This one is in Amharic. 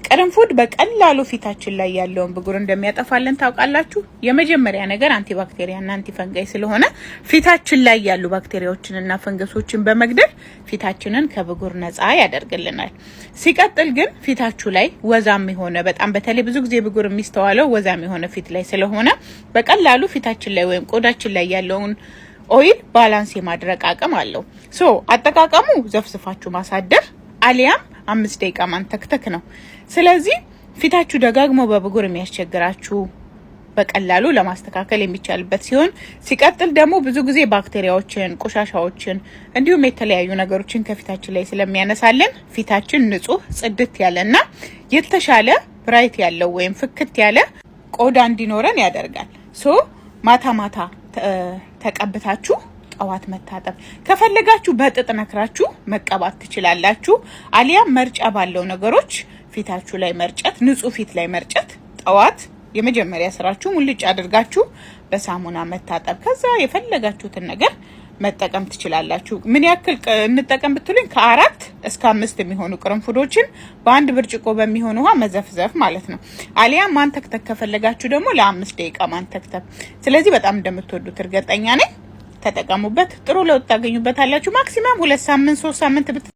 ቅርንፉድ በቀላሉ ፊታችን ላይ ያለውን ብጉር እንደሚያጠፋልን ታውቃላችሁ። የመጀመሪያ ነገር አንቲባክቴሪያና አንቲፈንጋይ ስለሆነ ፊታችን ላይ ያሉ ባክቴሪያዎችንና ፈንገሶችን በመግደል ፊታችንን ከብጉር ነፃ ያደርግልናል። ሲቀጥል ግን ፊታችሁ ላይ ወዛም የሆነ በጣም በተለይ ብዙ ጊዜ ብጉር የሚስተዋለው ወዛም የሆነ ፊት ላይ ስለሆነ በቀላሉ ፊታችን ላይ ወይም ቆዳችን ላይ ያለውን ኦይል ባላንስ የማድረግ አቅም አለው። አጠቃቀሙ ዘፍዝፋችሁ ማሳደር አሊያም 5 ደቂቃ ማንተክተክ ነው። ስለዚህ ፊታችሁ ደጋግሞ በብጉር የሚያስቸግራችሁ በቀላሉ ለማስተካከል የሚቻልበት ሲሆን ሲቀጥል ደግሞ ብዙ ጊዜ ባክቴሪያዎችን፣ ቆሻሻዎችን እንዲሁም የተለያዩ ነገሮችን ከፊታችን ላይ ስለሚያነሳልን ፊታችን ንጹህ ጽድት ያለና የተሻለ ብራይት ያለው ወይም ፍክት ያለ ቆዳ እንዲኖረን ያደርጋል። ማታ ማታ ተቀብታችሁ ጠዋት መታጠብ ከፈለጋችሁ በጥጥ ነክራችሁ መቀባት ትችላላችሁ። አሊያም መርጫ ባለው ነገሮች ፊታችሁ ላይ መርጨት፣ ንጹህ ፊት ላይ መርጨት ጠዋት የመጀመሪያ ስራችሁ ሙልጭ አድርጋችሁ በሳሙና መታጠብ። ከዛ የፈለጋችሁትን ነገር መጠቀም ትችላላችሁ። ምን ያክል እንጠቀም ብትሉኝ ከ4 እስከ 5 የሚሆኑ ቅርንፉዶችን በአንድ ብርጭቆ በሚሆን ውሃ መዘፍዘፍ ማለት ነው። አሊያም ማንተክተክ ከፈለጋችሁ ደግሞ ለ5 ደቂቃ ማንተክተክ። ስለዚህ በጣም እንደምትወዱት እርግጠኛ ነኝ። ተጠቀሙበት። ጥሩ ለውጥ ታገኙበታላችሁ። ማክሲማም 2 ሳምንት 3 ሳምንት